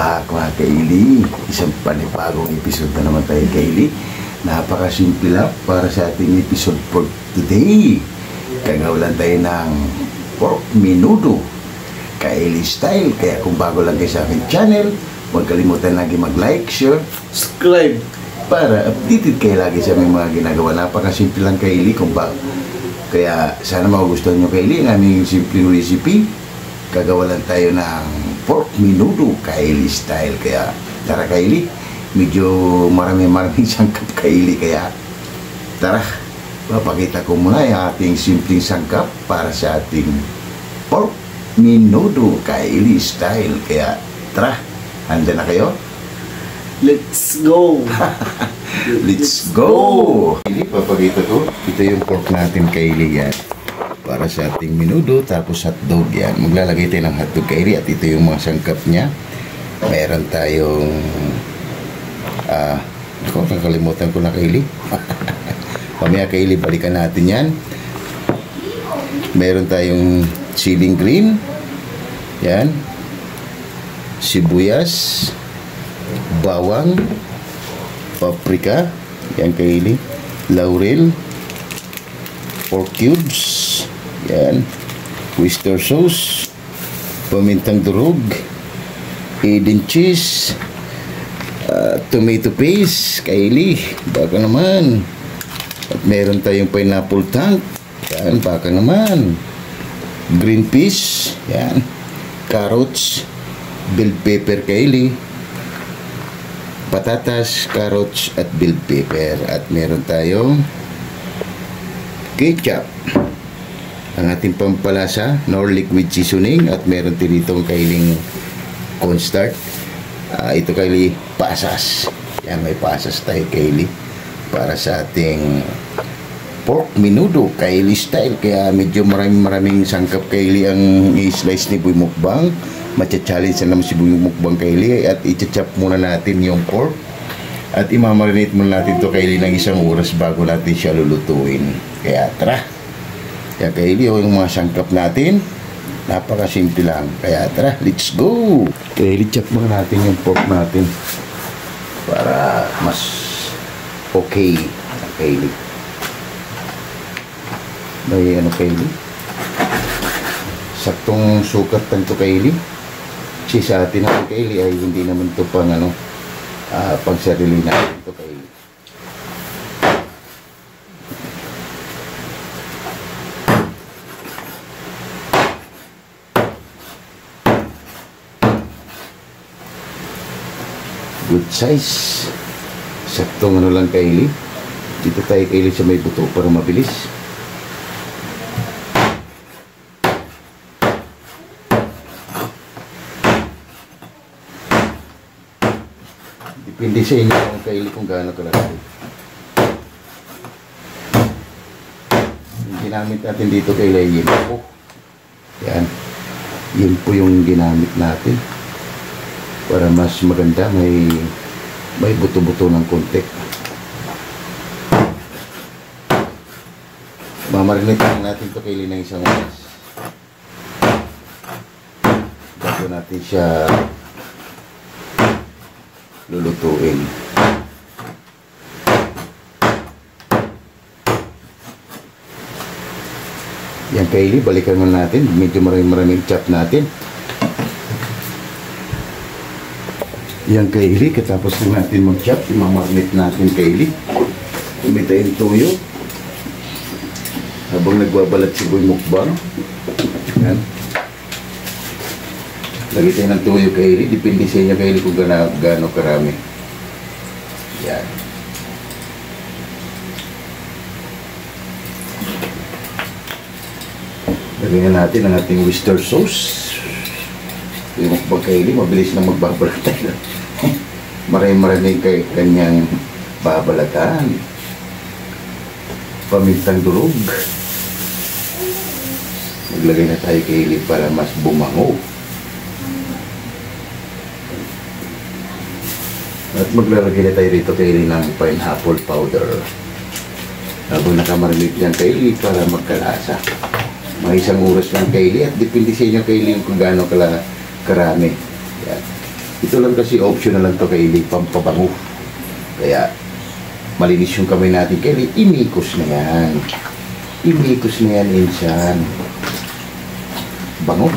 back mga kaili. Isang panibagong episode na naman tayo kaili. Napakasimple lang para sa ating episode for today. Kagawalan tayo ng pork menudo kaili style. Kaya kung bago lang kayo sa aking channel, huwag kalimutan lagi mag-like, share, subscribe para updated kayo lagi sa aming mga ginagawa. Napakasimple lang kaili kung bago. Kaya sana magugustuhan nyo kaili ang aming simpleng recipe. Kagawalan tayo ng pork menudo kaili style. Kaya tara kaili, medyo marami-maraming sangkap kaili. Kaya tara, papakita ko muna yung ating simpleng sangkap para sa ating pork menudo kaili style. Kaya tara, handa na kayo? Let's go! Let's go! Kaili, papakita ko. Ito yung pork natin kaili yan para sa ating menudo, tapos hotdog yan. Maglalagay tayo ng hotdog kaili at ito yung mga sangkap niya. Meron tayong kakalimutan ko na kaili. Pamaya kaili, balikan natin yan. Meron tayong siling green yan, sibuyas, bawang, paprika yan kaili, laurel, pork cubes yan, oyster sauce, pamintang durog, Eden cheese, tomato paste kaili, baka naman. At meron tayong pineapple tank yan, baka naman. Green peas yan, carrots, bell pepper kaili, patatas, carrots at bell pepper. At meron tayong ketchup, ang ating pampalasa, nor liquid seasoning. At meron din itong kailing cornstarch. Ito kaili, pasas yan, may pasas tayo kaili para sa ating pork menudo kaili style. Kaya medyo maraming sangkap kaili ang i-slice ni Boy Mukbang. Matcha-challenge na naman si Boy Mukbang kaili. At i-chop muna natin yung pork at imamarinate muna natin to kaili ng 1 oras bago natin siya lulutuin. Kaya tara, kaya kaili yung mga sangkap natin, napakasimple lang. Kaya tara, let's go. Kaili, chop muna natin yung pork natin para mas okay kaili. May ano kaili, saktong sukat lang to kaili. Kasi sa atin naman kaili ay hindi naman to pang pang sarili natin to kaili. Good size, saktong ano lang kaili. Dito tayo kaili sa may buto para mabilis. Depende sa inyo ang kaili kung gaano kalaki. Yung ginamit natin dito kaili, yun po. Yan, yun po yung ginamit natin para mas maganda, may buto-buto ng konti. Mamarinate lang natin ito kaili ng 1 oras bago natin siya lulutuin. Yan kaili, balikan mo natin. Medyo maraming chop natin. Yan kaili, katapos na natin mag-chop, imamarinate natin kaili. Umitayin tuyo habang nagbabalat si Boy Mukbang. Yan, lagi tayo ng tuyo kaili. Depende sa inyo kaili kung gaano karami. Yan, lagyan na natin ang ating oyster sauce. Yung Mukbang kaili, mabilis na magbabalat tayo. Maraming kay kanyang babalatan. Pamintang durog, maglagay na tayo kaili para mas bumango. At maglalagay na tayo rito kaili ng pineapple powder. Habang nakamarinate yan kaili para magkalasa. Mga 1 oras lang kaili, at depende sa inyo kaili kung gaano karami. Yan. Ito lang kasi optional lang to Kaylee, pampabango. Kaya malinis yung kamay natin Kaylee, imikos na yan. Imikos na yan, insan. Bango.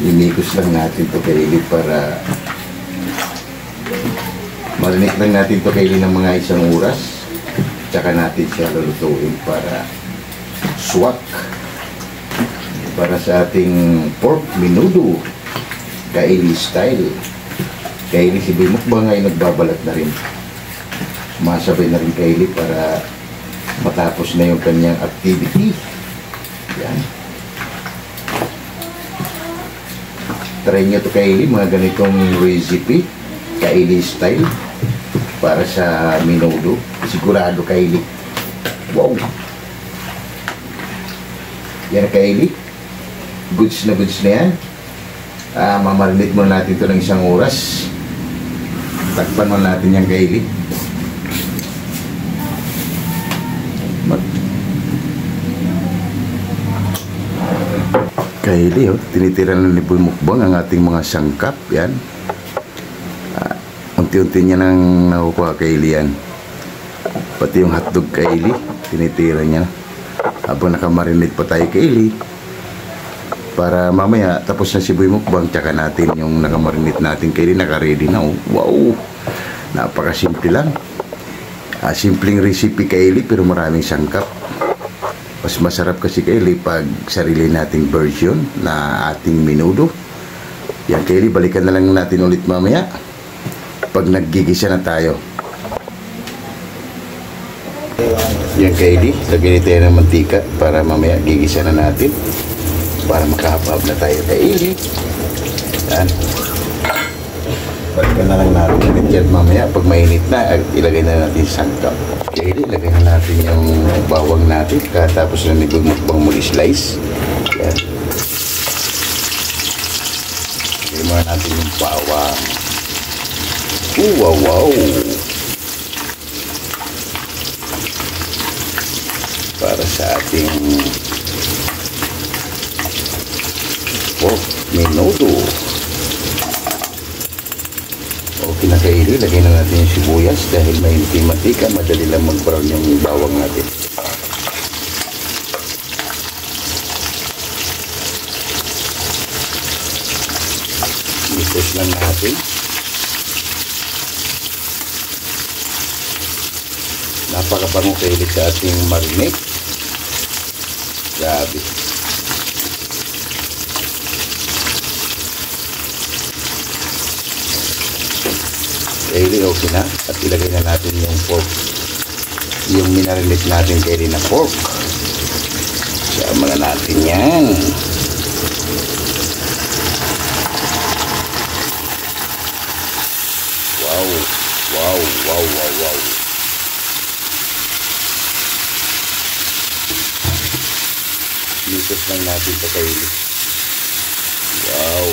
Imikos lang natin to Kaylee para marinig lang natin to Kaylee ng mga 1 oras. Tsaka natin siya lulutuin para swak. Para sa ating pork menudo. Kaylee style. Kaylee si Bimukbang ay nagbabalat na rin. Masabay na rin Kaylee para matapos na yung kanyang activity. Yan. Try nyo to Kaylee, mga ganitong recipe. Kaylee style. Para sa menudo. Sigurado Kaylee. Wow! Yan Kaylee. Goods na yan. Mamarinate muna natin ito ng 1 oras. Takpan muna natin yan Kaylee. Kaylee, tinitira na ni Boy Mukbang ang ating mga sangkap. Yan. Unti-unti niya nang nakukuha Kaylee yan. Pati yung hotdog Kaylee, tinitira niya. Habang nakamarinate pa tayo Kaylee, para mamaya tapos na si Boy Mukbang, tsaka natin yung nakamarinate natin Kaylee, naka-ready na. Wow! Napakasimple lang. Simpleng recipe Kaylee pero maraming sangkap. Mas masarap kasi Kaylee pag sarili nating version na ating menudo. Yan Kaylee, balikan na lang natin ulit mamaya pag naggigisa na tayo. Yan Kaylee, lagyan tayo ng mantika para mamaya gigisa na natin. Para makahapab na tayo Kaylee. Yan. Balikan na lang natin ulit yan mamaya. Pag mainit na, ilagay na natin sangkap. Kaylee, ilagay na natin yung bawang natin. Katapos na nagmukbang muli slice. Yan. Ilagay muna natin yung bawang. Wow, wow! Para sa ating pork menudo. Okay na Kaylee, lagay na natin yung sibuyas dahil may mantika, madali lang mag-brown yung bawang natin. Mix lang natin. Napakabango Kaylee sa ating marinade. Grabe. Kaylee, okay na. At ilagay na natin yung pork. Yung minarinate natin Kaylee na pork. Sama na natin yan. Wow. Wow, wow, wow, wow. Mitos lang natin ito Kaylee. Wow.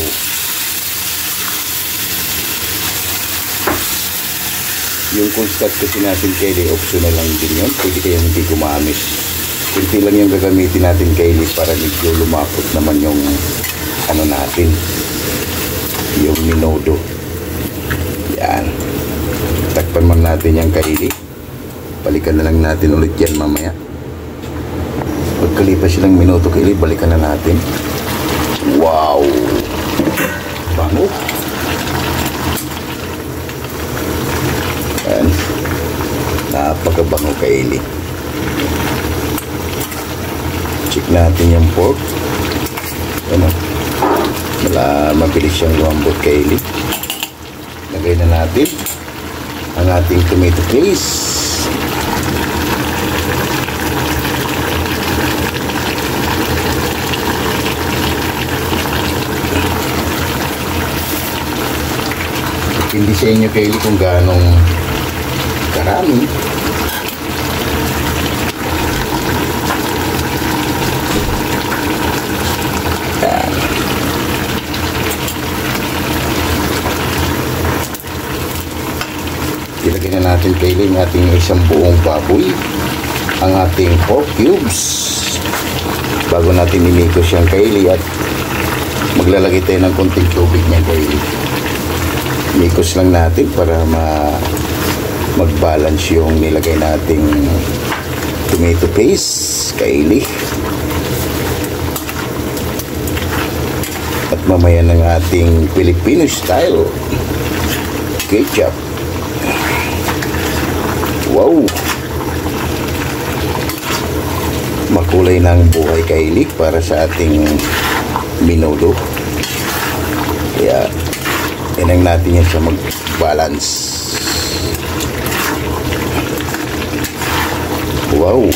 Yung cornstarch kasi natin Kaylee, optional lang din yun. Pwede kayong hindi gumamis. Kunti lang yung gagamitin natin Kaylee para medyo lumapot naman yung ano natin. Yung menudo. Yan. Takpan man natin yung Kaylee. Balikan na lang natin ulit yan mamaya. Pagkalipas silang minuto Kaylee, balikan na natin. Wow! Bango! Ayan. Napakabango Kaylee. Check natin yung pork. Ano? Mabilis siyang lumambot Kaylee. Lagay na natin ang ating tomato paste. Hindi sa inyo Kaylee kung ganong karami. Yan. Ilagay na natin Kaylee ng ating isang buong baboy, ang ating pork cubes, bago natin imikos yung Kaylee at maglalagay tayo ng konting tubig niya Kaili. Mikos lang natin para mag-balance yung nilagay nating tomato paste Kaili. At mamaya ng ating Filipino style ketchup. Wow, makulay na ang buhay Kaili para sa ating menudo. Kaya inang natin yan siya mag-balance. Wow,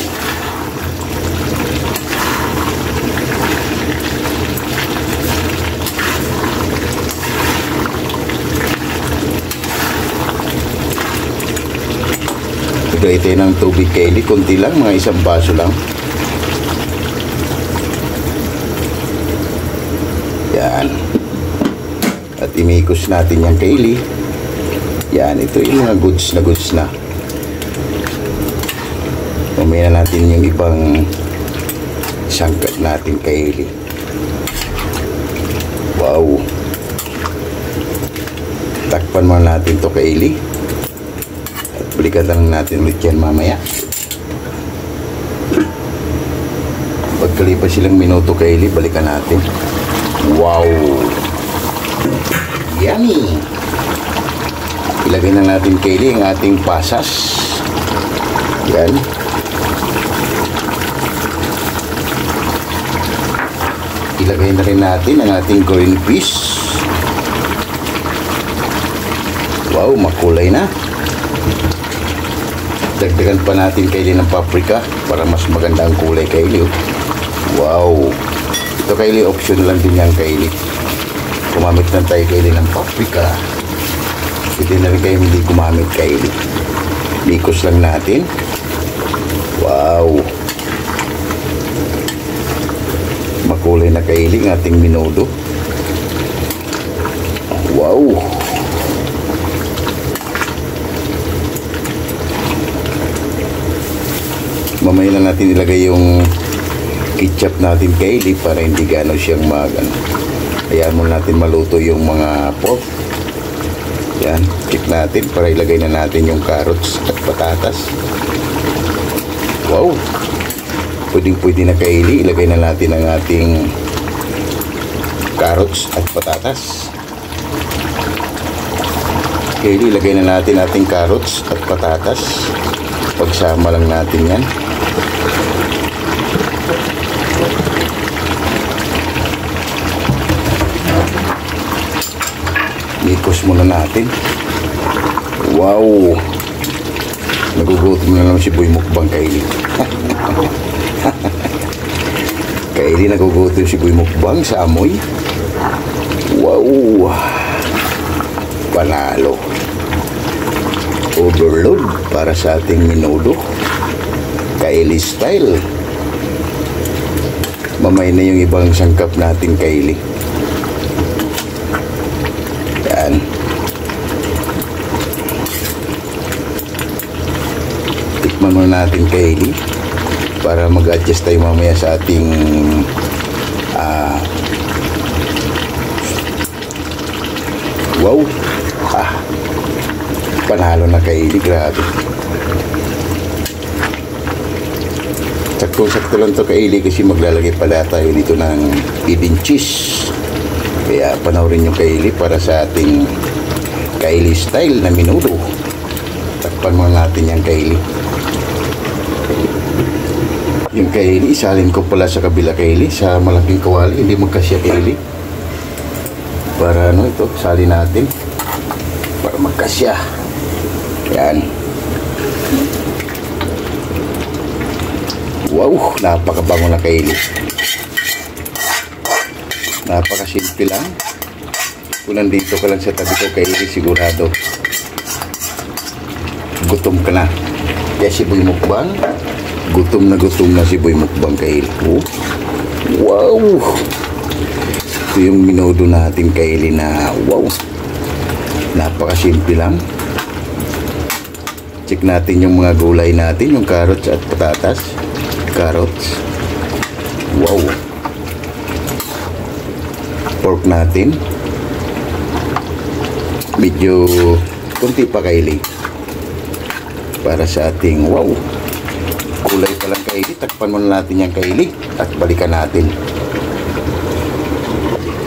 lagay tayo ng tubig Kaili, konti lang, mga isang baso lang. Yan. At imikos natin yan Kaili. Yan, ito yung mga goods na. Mamaya na natin yung ibang sangkat natin Kaili. Wow. Takpan mo natin to Kaili. Balikan lang natin ulit yan mamaya. Pagkalipas silang minuto Kaili, balikan natin. Wow, yummy. Ilagay na natin Kaili ang ating pasas. Yan. Ilagay na rin natin ang ating green peas. Wow, makulay na. Dagdagan pa natin Kaili ng paprika para mas maganda ang kulay Kaili. Wow, ito Kaili, option lang din yan Kaili. Kumamit lang tayo Kaili ng paprika. Pwede na rin kayo hindi kumamit Kaili. Mikos lang natin. Wow, makulay na Kaili ang ating menudo. Wow, mamaya na natin ilagay yung ketchup natin Kaili para hindi gano'n siyang hayaan mo natin maluto yung mga pork. Yan, check natin para ilagay na natin yung carrots at patatas. Wow, pwede na Kaili, ilagay na natin ang ating carrots at patatas. Kaili, ilagay na natin ating carrots at patatas. Pagsama lang natin yan. Mikos muna natin. Wow, nagugutom na naman si Boy Mukbang Kaili. Kaili, nagugutom si Boy Mukbang sa amoy. Wow, panalo. Overload para sa ating menudo Kaili style. Mamay na yung ibang sangkap natin Kaili. Yan. Tikman muna natin Kaili para mag-adjust tayo mamaya sa ating wow, panalo na Kaili, grabe. Sakto-sakto lang to Kaili kasi maglalagay pala tayo dito ng hidden cheese. Kaya panoorin nyo Kaili para sa ating Kaili style na menudo. Takpan muna natin yan Kaili. Yung Kaili, isalin ko pala sa kabila Kaili, sa malaking kawali, hindi magkasya Kaili. Para ito, salin natin para magkasya. Yan. Wow, napakabango na Kaili. Napakasimple lang. Kung nandito ka lang sa tabi ko Kaili, sigurado gutom ka na. Kaya si Boy Mukbang, gutom na si Boy Mukbang Kaili. Wow, ito yung menudo natin Kaili na wow, napakasimple lang. Check natin yung mga gulay natin, yung carrots at patatas. Carrots. Wow, pork natin. Medyo kunti pa, Kylie, para sa ating wow, kulay pa lang, Kylie. Takpan muna natin yan, Kylie, at balikan natin.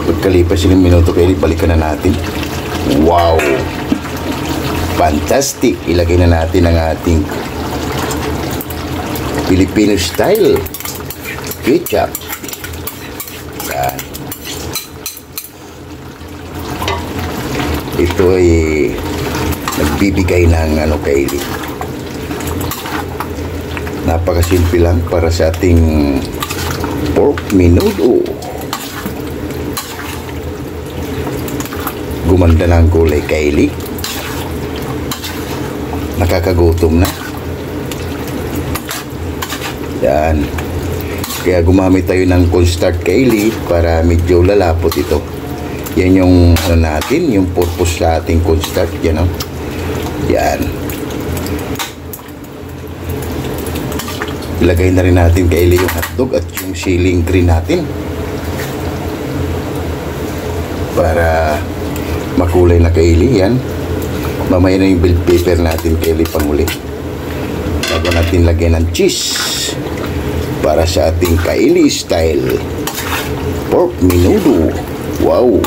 Pagkalipas ng minuto, Kylie, balikan na natin. Wow, fantastic. Ilagay na natin ang ating Filipino style ketchup. Yan. Ito ay nagbibigay ng Kylie. Napakasimple lang para sa ating pork menudo. Gumanda na ang kulay, Kylie. Nakakagutom na. Yan. Kaya gumamit tayo ng cornstarch, Kylie, para medyo lalapot ito. Yan yung natin, yung purpose sa ating cornstarch, yan, no? Yan. Ilagay na rin natin, Kylie, yung hotdog at yung ceiling green natin para makulay na, Kylie. Yan. Mamaya na yung bell pepper natin, Kylie, panguli. Bago natin lagyan ng cheese para sa ating Kylie style pork menudo. Wow,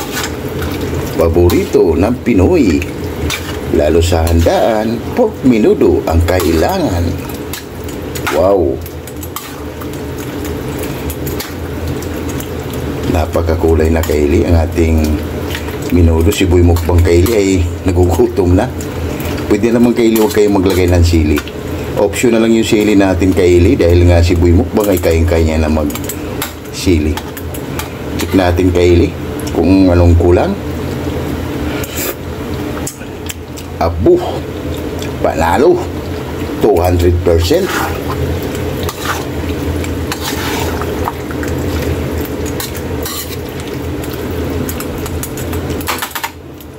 paborito ng Pinoy, lalo sa handaan. Pork menudo ang kailangan. Wow, napakakulay na, Kylie, ang ating menudo. Si Boy Mukbang, Kylie, ay nagugutom na. Pwede naman, Kylie, huwag kayong maglagay ng sili. Option na lang yung sili natin, Kylie, dahil nga si Boy Mukbang ay kaya na mag sili. Check natin, Kylie, kung anong kulang. Abo, panalo 200%.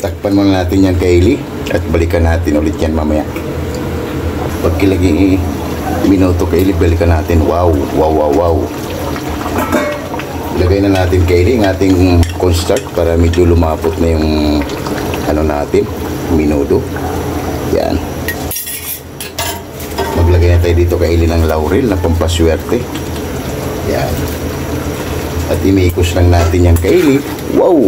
Takpan muna natin yan, Kylie, at balikan natin ulit yan mamaya. Pagkilagay minuto, Kylie, balikan natin. Wow, wow, wow, wow. Ilagay na natin, Kylie, ang ating cornstarch para medyo lumapot na yung natin, menudo. Yan. Maglagay na tayo dito, Kylie, ng laurel na pampaswerte. Yan. At imikos lang natin yan, Kylie. Wow!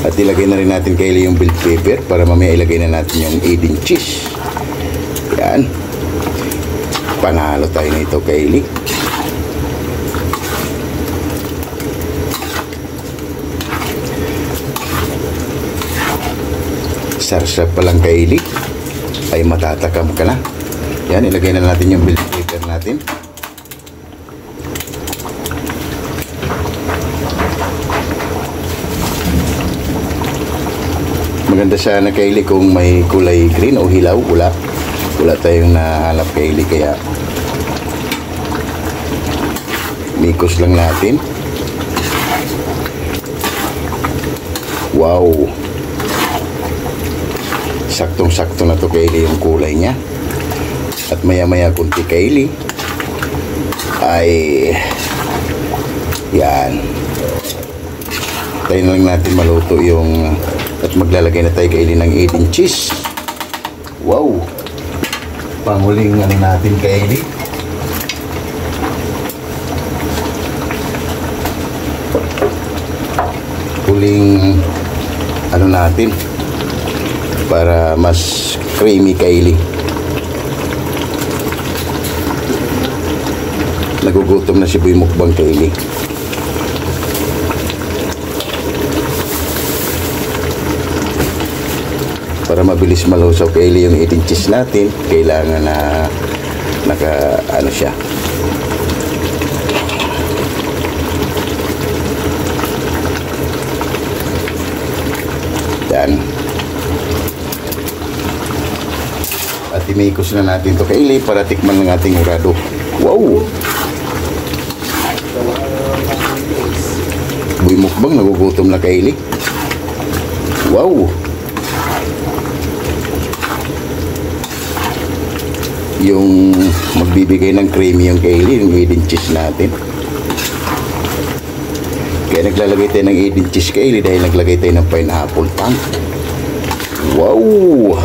At ilagay na rin natin, Kylie, yung bell pepper para mamaya ilagay na natin yung Eden cheese. Yan. Panalo tayo nito, Kylie. Sarsap pa lang, Kylie, ay matatakam ka na. Yan, ilagay na natin yung bell pepper natin. Maganda sana, Kylie, kung may kulay green o hilaw. Wala tayong nahanap, Kylie, kaya mikos lang natin. Wow, saktong-sakto na to, Kylie, yung kulay niya. At maya-maya kunti, Kylie, ay yan, tayo na lang natin maluto yung, at maglalagay na tayo, Kylie, ng Eden cheese. Wow, panguling natin, Kylie. Huling natin para mas creamy, Kylie. Nagugutom na si Boy Mukbang, Kylie. Para mabilis malusaw, Kylie, yung Eden cheese natin, kailangan na siya. Yan. At imikos na natin to, Kylie, para tikman ng ating urado. Wow! Boy Mukbang, nagugutom na, Kylie. Wow! yung magbibigay ng creamy yung Kaylee, yung hidden cheese natin. Kaya naglalagay tayo ng hidden cheese Kaylee dahil naglagay tayo ng pineapple tank. Wow!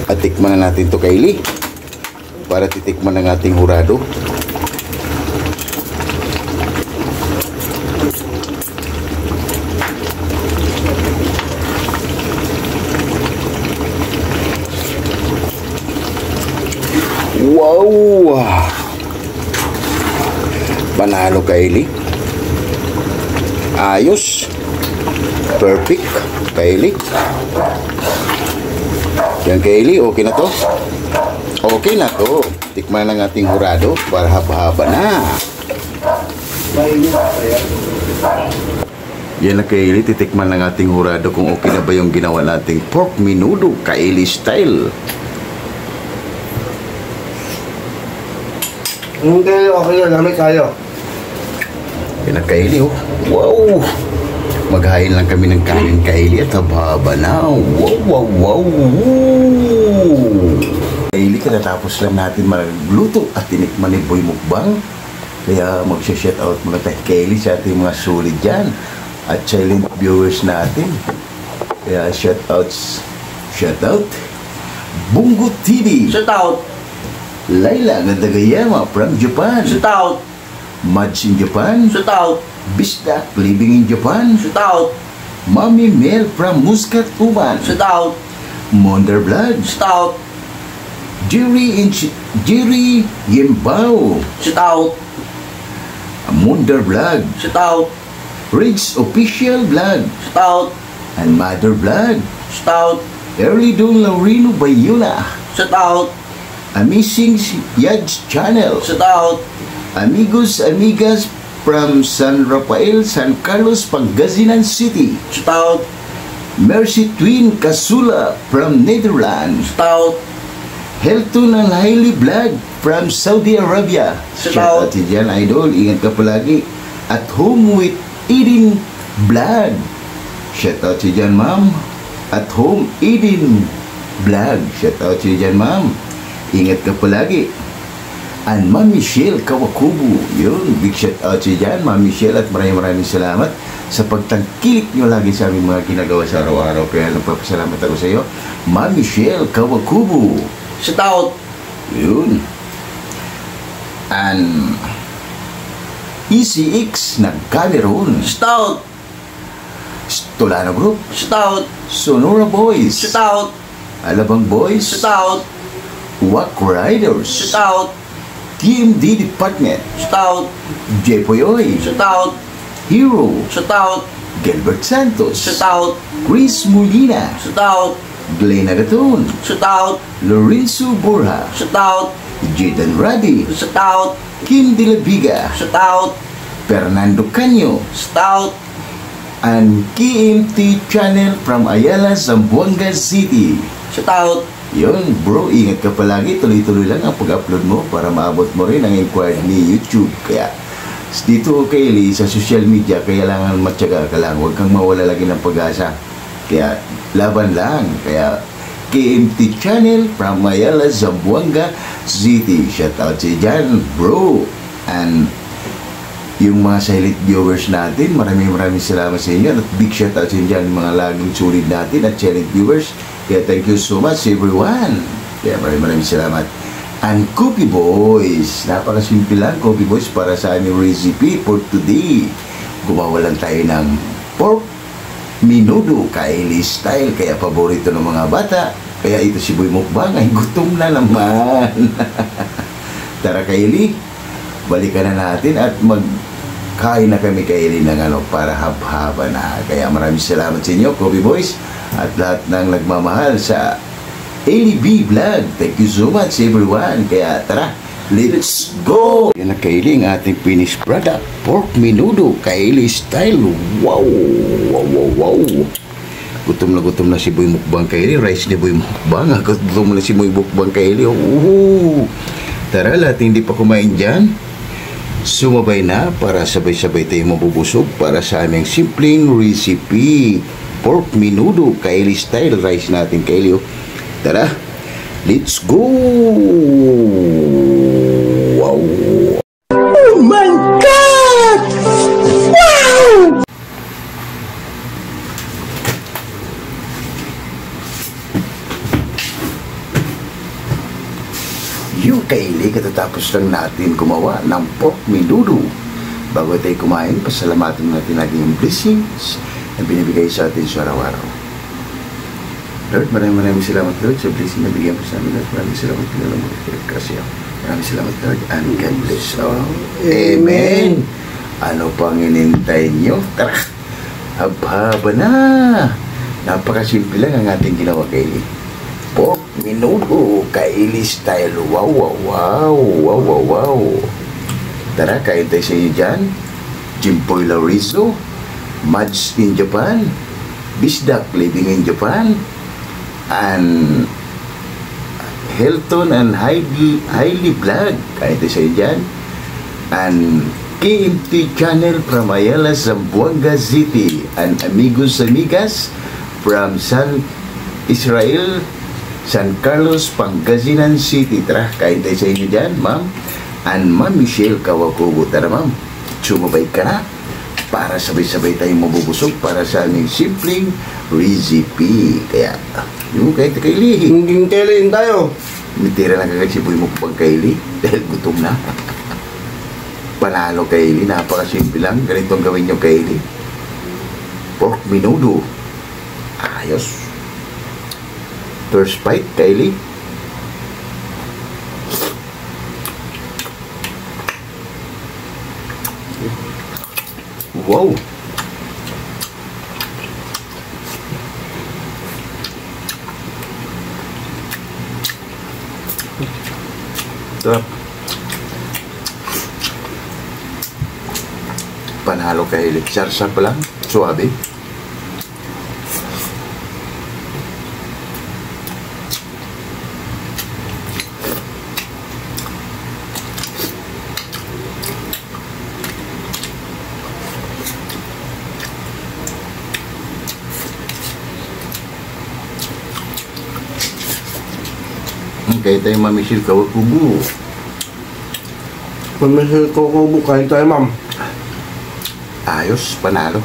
At tikman na natin to Kaylee para titikman ng ating hurado. Wow! Panalo Kaylee. Ayos. Perfect Kaylee. Yan Kaylee, okay na to? Okay na to. Tikman ng ating hurado para haba-haba na. Yan na Kaylee, titikman ng ating hurado kung okay na ba yung ginawa nating pork menudo Kaylee style. Hindi, okay na. Lamig kayo. Yan na Kaylee, oh. Wow! Maghain lang kami ng kanin Kaylee at haba na. Wow, wow, wow. Kaylee, katatapos lang natin magluto at tinikman ni Boy Mukbang. Kaya mag-shout muna tayo Kaylee sa ating mga sulit dyan at silent viewers natin. Kaya shout out Bungo TV, Shout out. Laila Gadagayama from Japan, Shout out. Mads in Japan, Shout out. Bisdak living in Japan, Shout out. Mommy Mel from Muscat, Tuban, Shout out. Monder Blood, Shout out. Jerry Yembao, Shout out. Monder Blood, Shout out. Riggs Official Blood, Shout out. and Mother Blood, Shout out. Early Don Laurino Bayula, Shout out. Amazing Yad's Channel, Shout out. Amigos Amigas from San Rafael, San Carlos, Pangasinan City, Shout out. Mercy Twin Kasula from Netherlands, Shout out. Helton and Hailey Blood from Saudi Arabia. Shout out. Si Jan Idol, ingat ka palagi. At home with Eden Blood. Shout out si Jan Ma'am. At home Eden Blood. Shout out si Jan Ma'am. Ingat ka palagi. And Ma'am Michelle Kawakubu. Yun, big shout out si Jan, Ma'am Michelle, at maraming salamat sa pagtangkilik nyo lagi sa aming mga ginagawa sa araw-araw. Kaya nagpapasalamat ako sa iyo, Ma'am Michelle Kawakubu. Shout out. Yun. And ECX ng Cameroon, Shout out. Stolano Group, Shout out. Sonora Boys, Shout out. Alabang Boys, Shout out. Wack Riders, Shout out. TMD Department, Shout out. Jepoyoy, Shout out. Hero, Shout out. Gilbert Santos, Shout out. Chris Molina, Shout out. Glenn Agaton, Shout out. Lorenzo Borja, Shout out. Jaden Rabi, Shout out. Kim De La Viga, Shout out. Fernando Canyo, Shout out. and KMT Channel from Ayala, Zamboanga City. Shout out. Yun, bro, ingat ka palagi. Tuloy-tuloy lang ang pag-upload mo para maabot mo rin ang inquired ni YouTube. Kaya, dito Kaylee, sa social media, kailangan matyaga ka lang. Huwag kang mawala lagi ng pag-asa. Kaya, laban lang. Kaya, KMT Channel from Ayala, Zamboanga City. Shout out si Jan, bro. And, yung mga silent viewers natin, maraming salamat sa inyo. At big shout out sa inyo dyan, mga laging sulit natin at silent viewers. Kaya thank you so much everyone. Kaya maraming salamat. And Coffee Boys, napakasimple lang Coffee Boys para sa aming recipe for today. Gumawa lang tayo ng pork menudo Kaylee style. Kaya paborito ng mga bata. Kaya ito si Boy Mukbang ay gutom na naman. Tara Kaylee, balikan na natin at magkain na kami Kaylee ng para haba na. Kaya maraming salamat sa inyo Coffee Boys at lahat ng nagmamahal sa LB Vlog. Thank you so much everyone. Kaya tara, let's go! Yan na Kaylee, ang ating finished product, pork menudo Kaylee style. Wow! Wow, wow, wow! Gutom na si Boy Mukbang Kaylee. Rice ni Boy Mukbang. Gutom na si Boy Mukbang Kaylee. Tara, lahat hindi pa kumain dyan, sumabay na para sabay-sabay tayo mabubusog para sa aming simpleng recipe, pork menudo Kaylee style rice natin Kaylee. Tara, Let's go! Wow! Oh my God! Wow! Yung Kaylee, katatapos lang natin gumawa ng pork menudo. Bago tayo kumain, pasalamatan natin lagi yung blessings na binibigay sa atin sa araw-araw. Lord, maraming salamat, Lord, sa blessing na bigyan mo sa amin. Maraming salamat, Lord, kasi maraming salamat, Lord, and God bless all. Amen! Ano pang inintay nyo? Tara! Haba na! Napakasimple lang ang ating ginawa, Kaylee. Pork menudo, Kaylee style. Wow, wow, wow, wow, wow, wow. Tara, kain tayo sa inyo dyan. Jimpoy Laurizo, Mads in Japan, Bisdak living in Japan, and Hilton and Hailey Vlog. Kain tayo sa inyo dyan. And KMT channel from Ayala, Zamboanga City, and amigos amigas from San Israel, San Carlos, Pangasinan City. Tara, kain tayo sa inyo dyan, ma'am. And Ma'am Michelle Kawakubo. Tara, ma'am, sumabay ka na para sabay-sabay tayong mabubusog para sa aming simpleng recipe. Kaya, yung kahit Kaylee. Hinging Kaylee tayo. Mitira lang kagasiboy mo pag Kaylee dahil gutom na. Panalo, Kaylee. Napakasimple lang. Ganito ang gawin nyo, Kaylee. Pork menudo. Ayos. First bite, Kaylee. Wow. Sarap. Panalo, Kaylee. Sarsa pa lang. Suabe. Kaya tayo mamisil Kawakubo. Mamisil Kawakubo, kain tayo, ma'am. Ayos, panalo.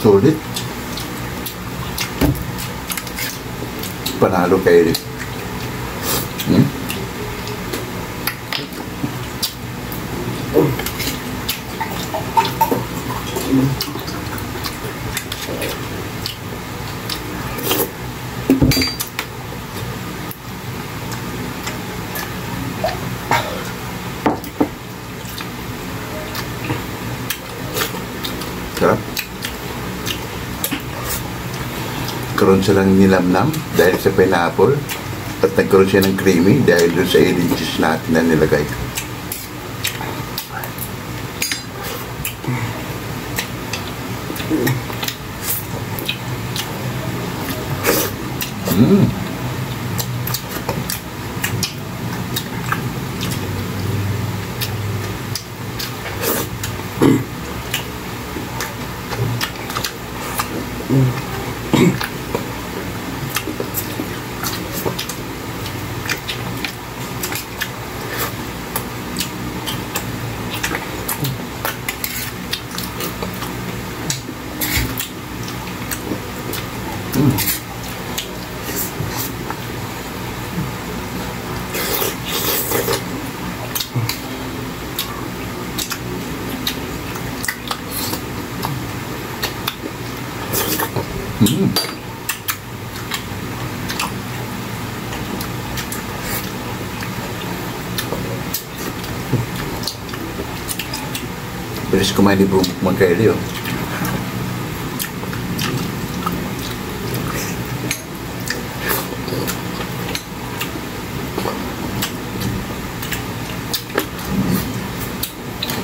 Solid. Panalo, Kaylee. Sarap. Nagkaroon siya ng nilamnam dahil sa pineapple at nagkaroon siya ng creamy dahil doon sa alien cheese natin na nilagay. bilis kumain ni Bumukmang Kylie, oh.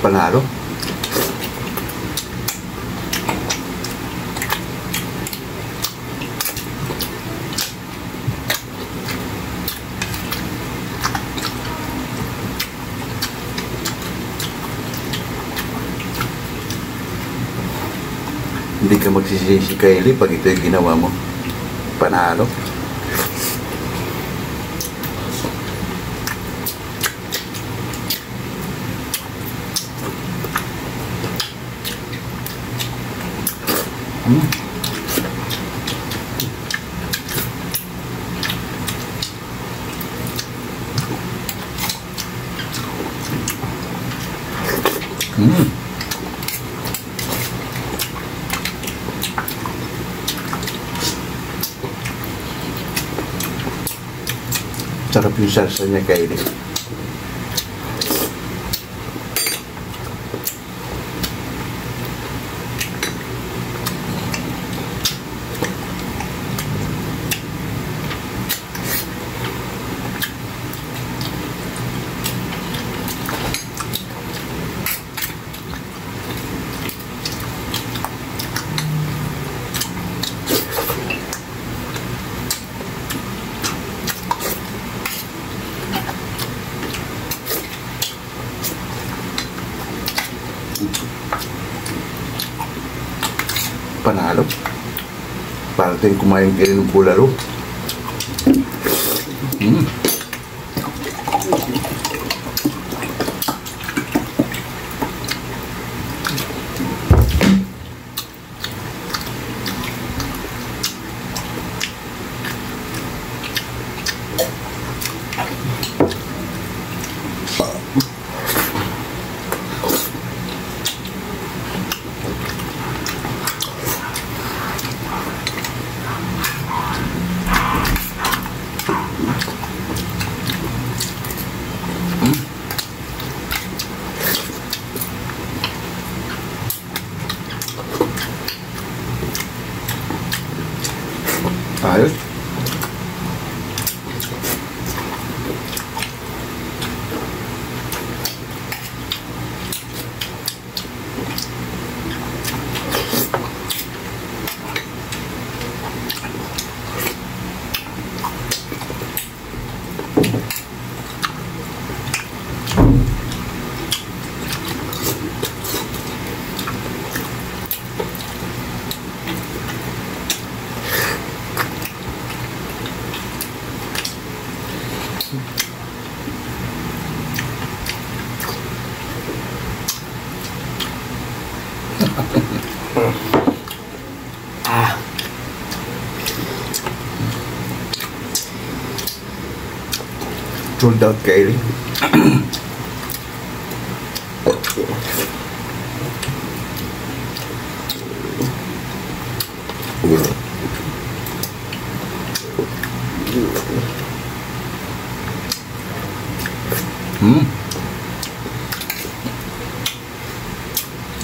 Panalo. Hindi ka magsisisi, Kylie, pag ito yung ginawa mo. Panalo. Sarap yung salsa niya, Kylie. Panalo. Para tayong kumain kayo ng bulalo. Ayos. Sold out, Kylie.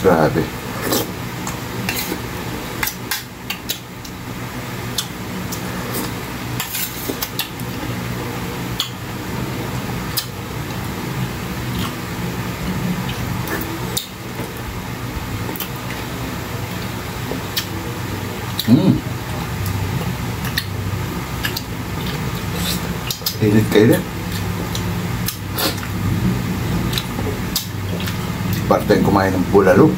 Grabe. Init kayo. Parte kumain ng bulalo.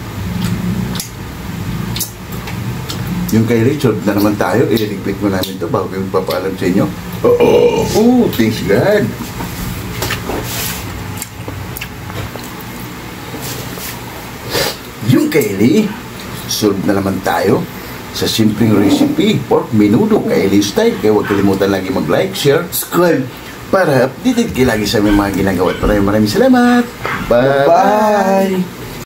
Yung kay Richard na naman tayo, iligpit mo namin ito bago yung papaalam sa inyo. Oh, thanks God. Yung Kylie, solve na naman tayo sa simpleng recipe, pork menudo, Kylie style. Kaya huwag kalimutan lagi mag-like, share, subscribe para updated kayo lagi sa aming mga ginagawa. Maraming salamat. Bye-bye.